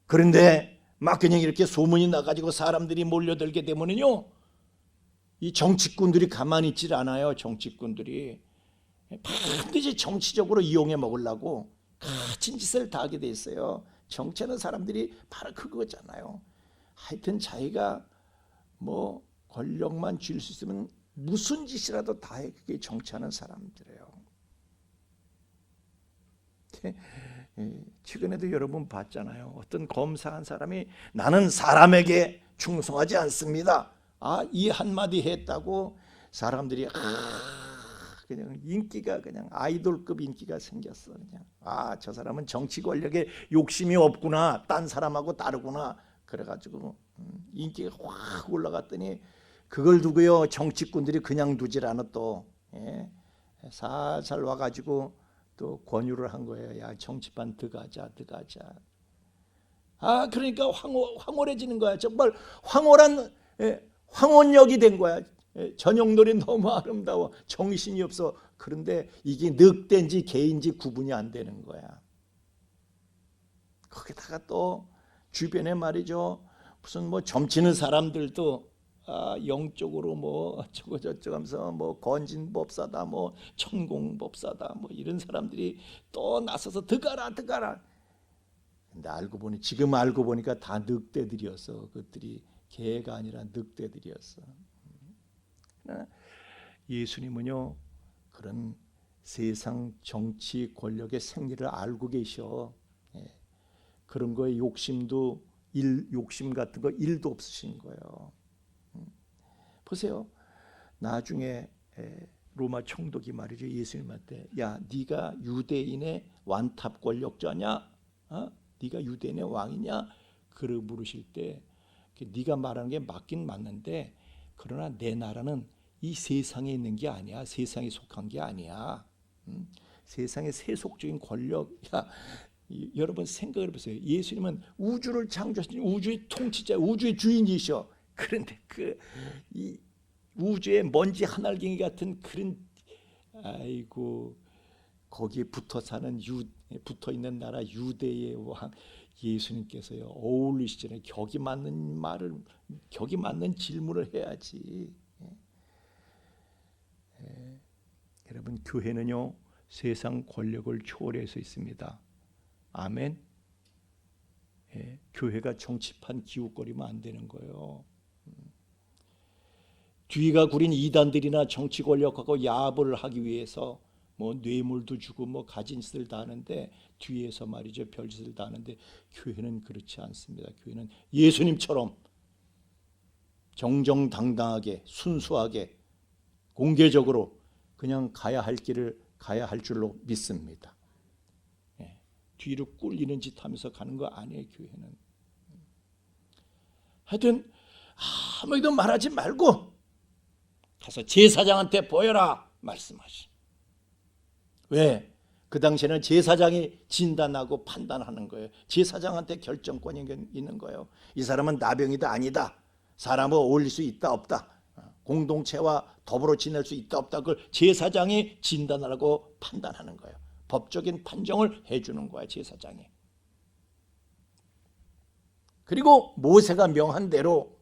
S4: 그런데 막 그냥 이렇게 소문이 나가지고 사람들이 몰려들게 되면은요, 이 정치꾼들이 가만히 있질 않아요. 정치꾼들이 반드시 정치적으로 이용해 먹으려고 가진 짓을 다 하게 돼 있어요. 정치하는 사람들이 바로 그거잖아요. 하여튼 자기가 뭐 권력만 쥘 수 있으면 무슨 짓이라도 다 해. 그게 정치하는 사람들이에요. 최근에도 여러분 봤잖아요. 어떤 검사한 사람이 나는 사람에게 충성하지 않습니다. 이 한마디 했다고 사람들이 그냥 인기가 그냥 아이돌급 인기가 생겼어. 그냥 저 사람은 정치 권력에 욕심이 없구나. 딴 사람하고 다르구나. 그래가지고 인기가 확 올라갔더니 그걸 두고요, 정치꾼들이 그냥 두질 않아. 또 살살 와가지고 또 권유를 한 거예요. 야, 정치판 들어가자. 그러니까 황홀해지는 거야. 정말 황홀한 황혼역이 된 거야. 전형놀이 너무 아름다워. 정신이 없어. 그런데 이게 늑대인지 개인지 구분이 안 되는 거야. 거기다가 또 주변에 말이죠, 무슨 뭐 점치는 사람들도 영적으로 뭐 저거 하면서 뭐 건진법사다, 뭐 천공법사다, 뭐 이런 사람들이 또 나서서 들어가라. 근데 지금 알고 보니까 다 늑대들이었어. 그것들이 개가 아니라 늑대들이었어. 예수님은요, 그런 세상 정치 권력의 생리를 알고 계셔. 그런 거에 욕심 같은 거 1도 없으신 거예요. 보세요. 나중에 로마 총독이 말이죠. 예수님한테 야 네가 유대인의 완탑 권력자냐? 네가 유대인의 왕이냐? 그를 물으실 때 네가 말하는 게 맞긴 맞는데 그러나 내 나라는 이 세상에 있는 게 아니야. 세상에 속한 게 아니야. 세상의 세속적인 권력. 여러분 생각을 해보세요. 예수님은 우주를 창조하신 우주의 통치자, 우주의 주인이셔. 그런데 이 우주의 먼지 하늘갱이 같은 그런 거기에 붙어 있는 나라 유대의 왕 예수님께서요 어울리시잖아요. 격이 맞는 질문을 해야지. 여러분 교회는요 세상 권력을 초월해서 있습니다. 아멘. 교회가 정치판 기웃거리면 안 되는 거예요. 뒤가 구린 이단들이나 정치 권력하고 야합을 하기 위해서 뭐 뇌물도 주고 뭐 가진 짓을 다 하는데 뒤에서 말이죠 별짓을 다 하는데 교회는 그렇지 않습니다. 교회는 예수님처럼 정정당당하게 순수하게 공개적으로 그냥 가야 할 길을 가야 할 줄로 믿습니다. 뒤로 꿀리는 짓 하면서 가는 거 아니에요. 교회는 하여튼 아무도 말하지 말고 가서 제사장한테 보여라 말씀하시. 왜? 그 당시에는 제사장이 진단하고 판단하는 거예요. 제사장한테 결정권이 있는 거예요. 이 사람은 나병이다 아니다. 사람과 어울릴 수 있다 없다. 공동체와 더불어 지낼 수 있다 없다. 그걸 제사장이 진단하고 판단하는 거예요. 법적인 판정을 해주는 거야 제사장이. 그리고 모세가 명한 대로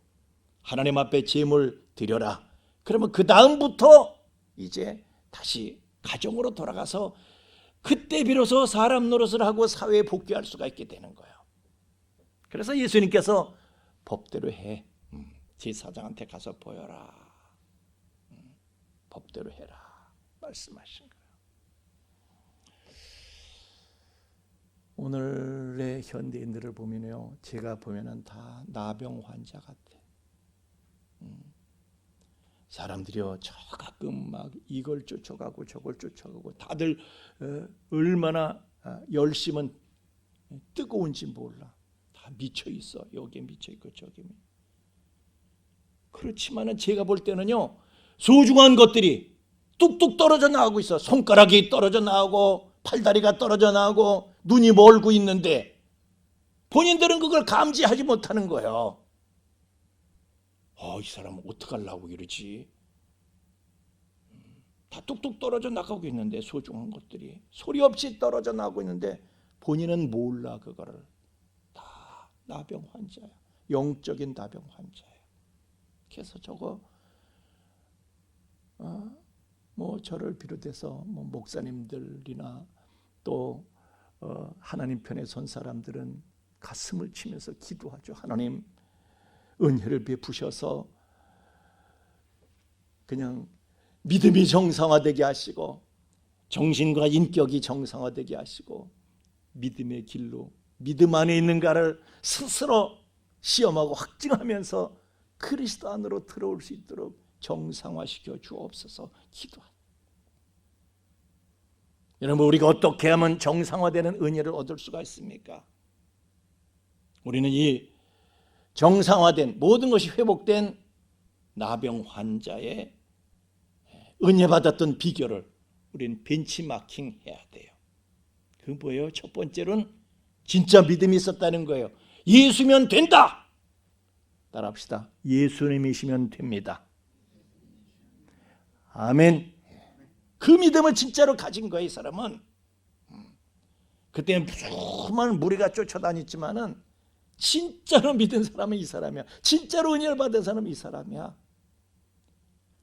S4: 하나님 앞에 제물 드려라. 그러면 그 다음부터 이제 다시 가정으로 돌아가서 그때 비로소 사람 노릇을 하고 사회에 복귀할 수가 있게 되는 거예요. 그래서 예수님께서 법대로 해. 제사장한테 가서 보여라. 법대로 해라. 말씀하신 거예요. 오늘의 현대인들을 보면요, 제가 보면은 다 나병 환자 같아. 사람들이요, 저 가끔 막 이걸 쫓아가고 저걸 쫓아가고 다들 얼마나 열심은 뜨거운지 몰라. 다 미쳐 있어. 여기에 미쳐 있고 저기에. 그렇지만은 제가 볼 때는요, 소중한 것들이 뚝뚝 떨어져 나오고 있어. 손가락이 떨어져 나오고 팔다리가 떨어져 나오고 눈이 멀고 있는데 본인들은 그걸 감지하지 못하는 거예요. 이 사람은 어떡하려고 이러지? 다 뚝뚝 떨어져 나가고 있는데 소중한 것들이 소리 없이 떨어져 나오고 있는데 본인은 몰라. 그거를 다 나병 환자야. 영적인 나병 환자야. 그래서 저거 뭐 저를 비롯해서 뭐 목사님들이나 또 하나님 편에 선 사람들은 가슴을 치면서 기도하죠. 하나님 은혜를 베푸셔서 그냥 믿음이 정상화되게 하시고 정신과 인격이 정상화되게 하시고 믿음의 길로 믿음 안에 있는가를 스스로 시험하고 확증하면서 그리스도 안으로 들어올 수 있도록 정상화시켜 주옵소서 기도합니다. 여러분, 우리가 어떻게 하면 정상화되는 은혜를 얻을 수가 있습니까? 우리는 이 정상화된 모든 것이 회복된 나병 환자의 은혜 받았던 비결을 우리는 벤치마킹 해야 돼요. 그 뭐예요? 첫 번째로는 진짜 믿음이 있었다는 거예요. 예수면 된다. 따라합시다. 예수님이시면 됩니다. 아멘. 그 믿음을 진짜로 가진 거예요. 이 사람은. 그때는 수많은 무리가 쫓아다녔지만은 진짜로 믿은 사람은 이 사람이야. 진짜로 은혜를 받은 사람은 이 사람이야.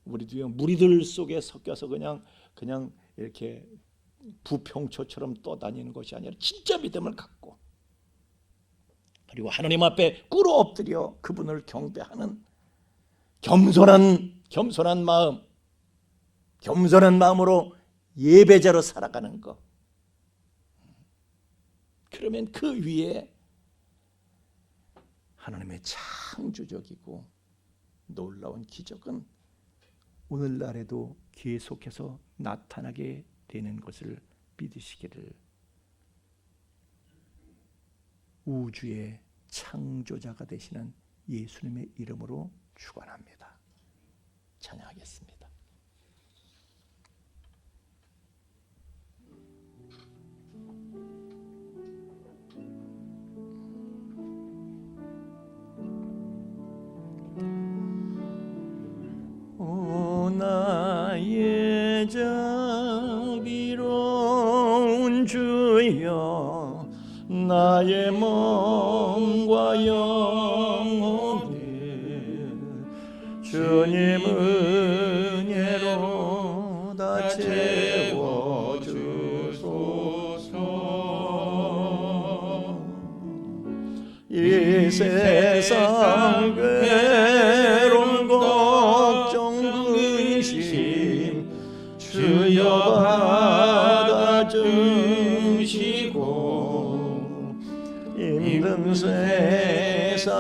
S4: 우리도요, 무리들 속에 섞여서 그냥 이렇게 부평초처럼 떠다니는 것이 아니라 진짜 믿음을 갖고, 그리고 하나님 앞에 꿇어 엎드려 그분을 경배하는 겸손한 마음, 겸손한 마음으로 예배자로 살아가는 것. 그러면 그 위에 하나님의 창조적이고 놀라운 기적은 오늘날에도 계속해서 나타나게 되는 것을 믿으시기를 우주의 창조자가 되시는 예수님의 이름으로 축원합니다. 찬양하겠습니다. 오 나의 자비로운 주여 나의 몸과 영혼을 주님 은혜로 다 채워주소서. 이 세상 괴로운 걱정 근심 주여 받아주시고 힘든 세상에서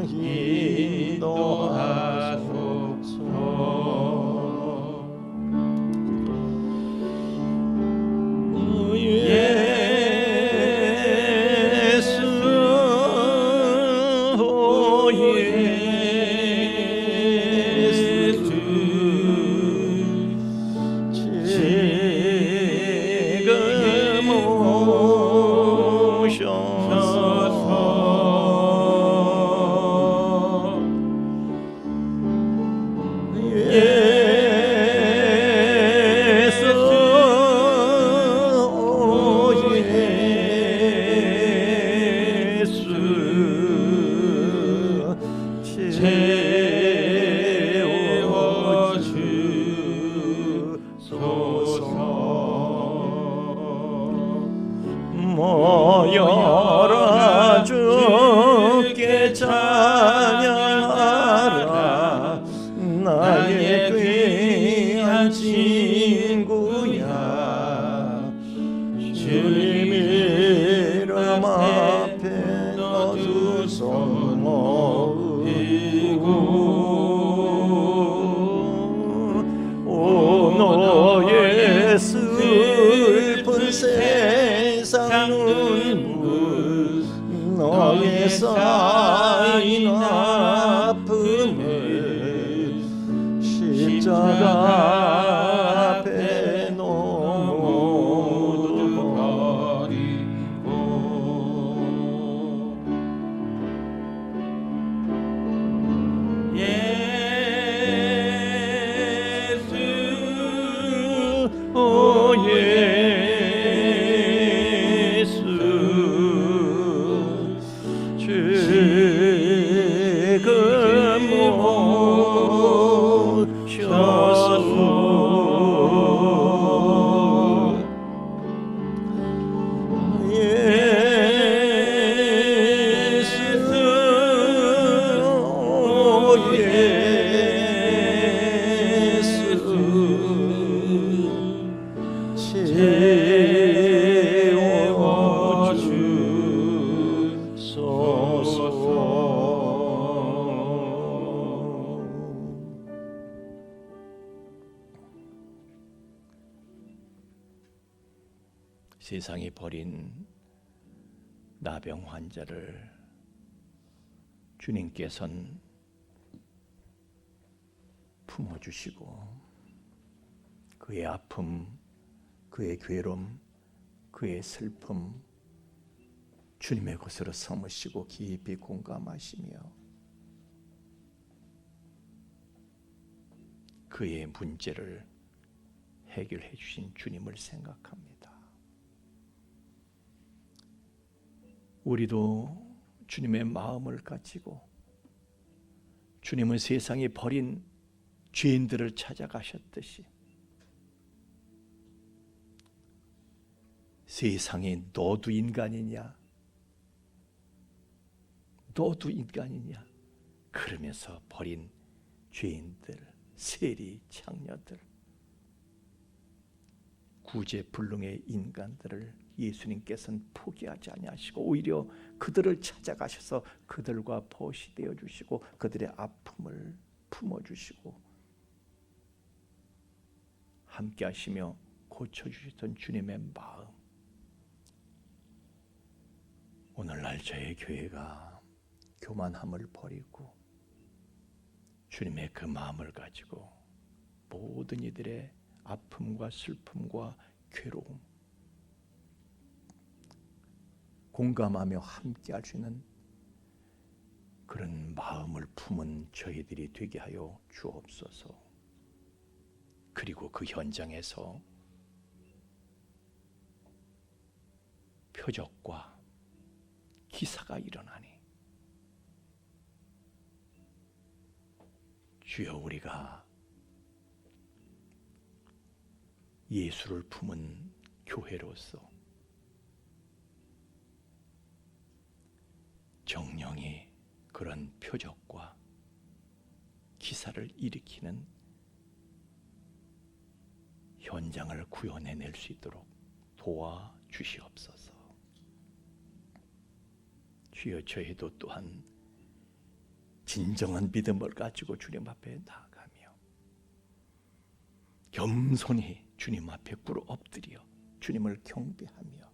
S4: 인도하소서. 모여라 주께 찬양하라 나의 귀한 친구야. 주님 이름 앞에 너 두 손 모으고 오 너의 슬픈 세상 눈물 너의 쌓인 아픔을 십자가 앞에 모두 버리고 예수 오 예수 지금 오셔서 예수 오 예수 세상이 버린 나병 환자를 주님께서는 품어주시고 그의 아픔, 그의 괴로움, 그의 슬픔 주님의 것으로 삼으시고 깊이 공감하시며 그의 문제를 해결해 주신 주님을 생각합니다. 우리도 주님의 마음을 가지고 주님은 세상이 버린 죄인들을 찾아가셨듯이 세상에 너도 인간이냐? 너도 인간이냐? 그러면서 버린 죄인들, 세리, 창녀들 구제불능의 인간들을 예수님께서는 포기하지 아니하시고 오히려 그들을 찾아가셔서 그들과 벗이 되어 주시고 그들의 아픔을 품어 주시고 함께 하시며 고쳐 주셨던 주님의 마음, 오늘날 저의 교회가 교만함을 버리고 주님의 그 마음을 가지고 모든 이들의 아픔과 슬픔과 괴로움 공감하며 함께 할 수 있는 그런 마음을 품은 저희들이 되게 하여 주옵소서. 그리고 그 현장에서 표적과 기사가 일어나니 주여, 우리가 예수를 품은 교회로서 정령이 그런 표적과 기사를 일으키는 현장을 구현해낼 수 있도록 도와주시옵소서. 주여, 저희도 또한 진정한 믿음을 가지고 주님 앞에 나아가며 겸손히 주님 앞에 꿇어 엎드려 주님을 경배하며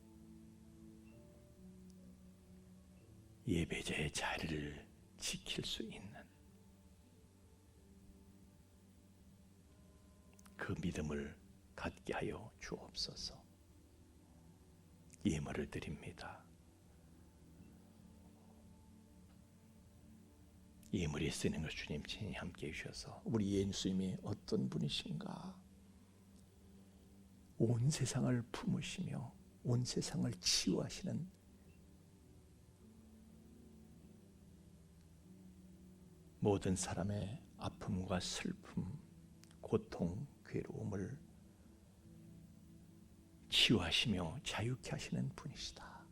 S4: 예배자의 자리를 지킬 수 있는 그 믿음을 갖게 하여 주옵소서. 예물을 드립니다. 예물이 쓰는 것 주님 친히 함께 해주셔서 우리 예수님이 어떤 분이신가, 온 세상을 품으시며 온 세상을 치유하시는 모든 사람의 아픔과 슬픔, 고통, 괴로움을 치유하시며 자유케 하시는 분이시다.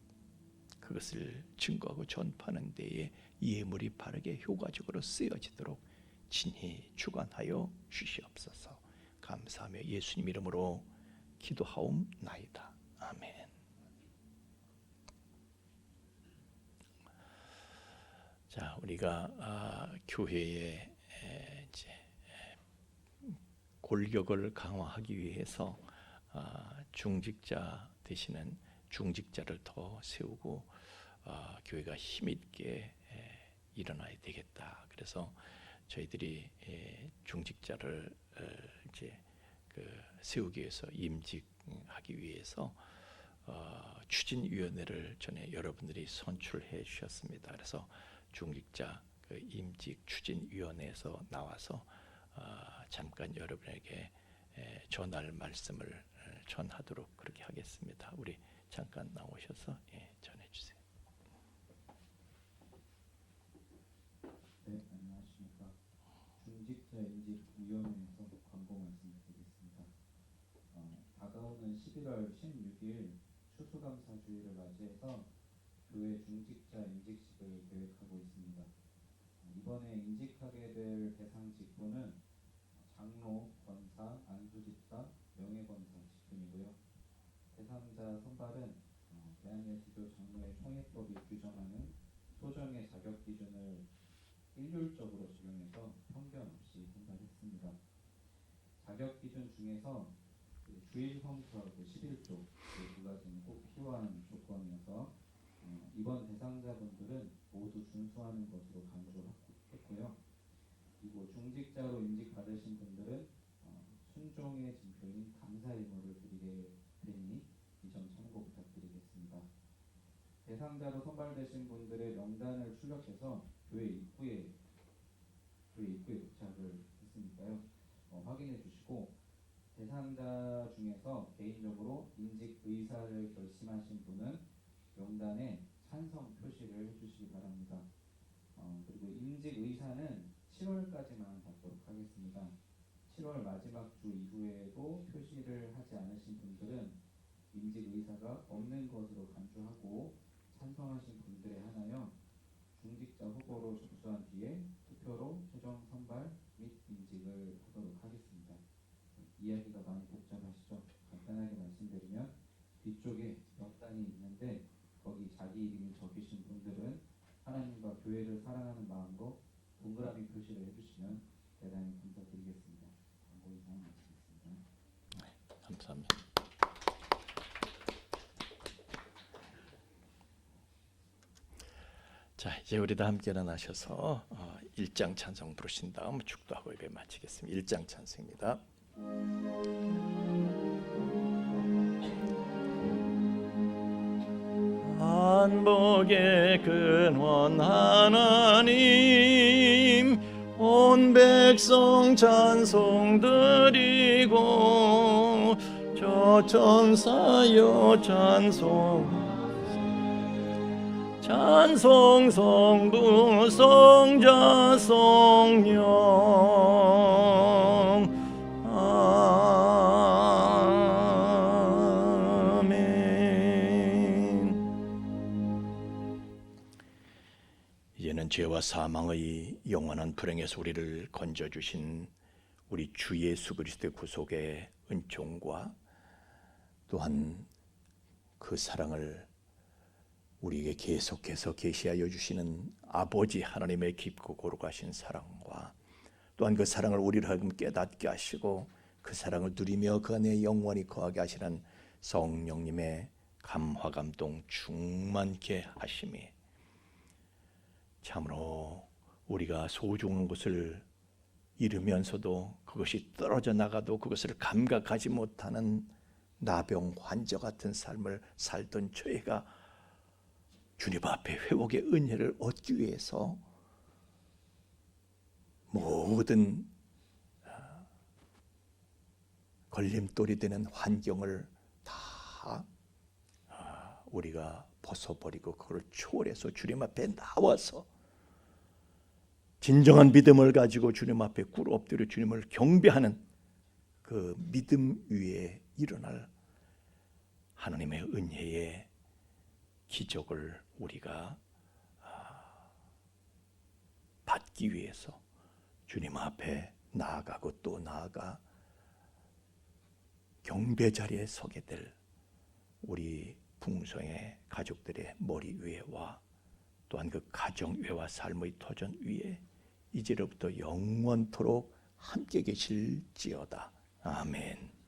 S4: 그것을 증거하고 전파하는 데에 예물이 바르게 효과적으로 쓰여지도록 친히 주관하여 주시옵소서. 감사하며 예수님 이름으로 기도하옵나이다. 아멘. 자, 우리가 교회의 이제 골격을 강화하기 위해서 중직자 되시는 중직자를 더 세우고 교회가 힘있게 일어나야 되겠다. 그래서 저희들이 중직자를 이제 세우기 위해서 임직하기 위해서 추진위원회를 전에 여러분들이 선출해 주셨습니다. 그래서 중직자 임직 추진위원회에서 나와서 잠깐 여러분에게 전할 말씀을 전하도록 그렇게 하겠습니다. 우리 잠깐 나오셔서 전해주세요.
S5: 네, 안녕하십니까. 중직자 임직위원회에서 광고 말씀드리겠습니다. 다가오는 11월 16일 추수감사주의를 맞이해서 교회 중직자 임직식을 계획하고 있습니다. 이번에 임직하게 될 대상 직분은 장로, 권사, 안수집사, 명예권사 직분이고요. 대상자 선발은 대한예수교 장로회 총회법이 규정하는 소정의 자격 기준을 일률적으로 적용해서 편견 없이 선발했습니다. 자격 기준 중에서 주일 성수하고 11조 두 가지는 꼭 필요한 조건이어서 이번 대상자분들은 모두 준수하는 것으로 강조했고요. 그리고 중직자로 임직 받으신 분들은 순종의 징표인 감사 의무를 드리게 되니 이 점 참고 부탁드리겠습니다. 대상자로 선발되신 분들의 명단을 출력해서 교회 입구에 도착을 했으니까요. 확인해 주시고 대상자 중에서 개인적으로 임직 의사를 결심하신 분은 명단에 찬성 표시를 해주시기 바랍니다. 그리고 임직 의사는 7월까지만 받도록 하겠습니다. 7월 마지막 주 이후에도 표시를 하지 않으신 분들은 임직 의사가 없는 것으로 간주하고 찬성하신 분들에 한하여 중직자 후보로 접수한 뒤에 투표로 최종 선발 및 임직을 하도록 하겠습니다. 이야기가 많이 복잡하시죠? 간단하게 말씀 교회를 사랑하는 마음으로 동그라미 표시를 해주시면 대단히 감사드리겠습니다. 광고 이상 마치겠습니다.
S4: 감사합니다. 자, 이제 우리 다 함께 일어나셔서 1장 찬송 부르신 다음 축도하고 예배 마치겠습니다. 1장 찬송입니다. 한복의 근원 하나님, 온 백성 찬송 드리고 저 천사여 찬송, 찬송 성부 성자 성령 아멘. 이제는 죄와 사망의 영원한 불행에서 우리를 건져주신 우리 주 예수 그리스도의 구속의 은총과 또한 그 사랑을 우리에게 계속해서 계시하여 주시는 아버지 하나님의 깊고 거룩하신 사랑과 또한 그 사랑을 우리를 하여금 깨닫게 하시고 그 사랑을 누리며 그 안에 영원히 거하게 하시는 성령님의 감화 감동 충만케 하심이 참으로 우리가 소중한 것을 잃으면서도 그것이 떨어져 나가도 그것을 감각하지 못하는 나병 환자 같은 삶을 살던 저희가 주님 앞에 회복의 은혜를 얻기 위해서 모든 걸림돌이 되는 환경을 다 우리가 벗어버리고 그걸 초월해서 주님 앞에 나와서 진정한 믿음을 가지고 주님 앞에 꿇어 엎드려 주님을 경배하는 그 믿음 위에 일어날 하나님의 은혜의 기적을 우리가 받기 위해서 주님 앞에 나아가고 또 나아가 경배 자리에 서게 될 우리 풍성의 가족들의 머리 위에와 또한 그 가정 위와 삶의 터전 위에 이제로부터 영원토록 함께 계실지어다. 아멘.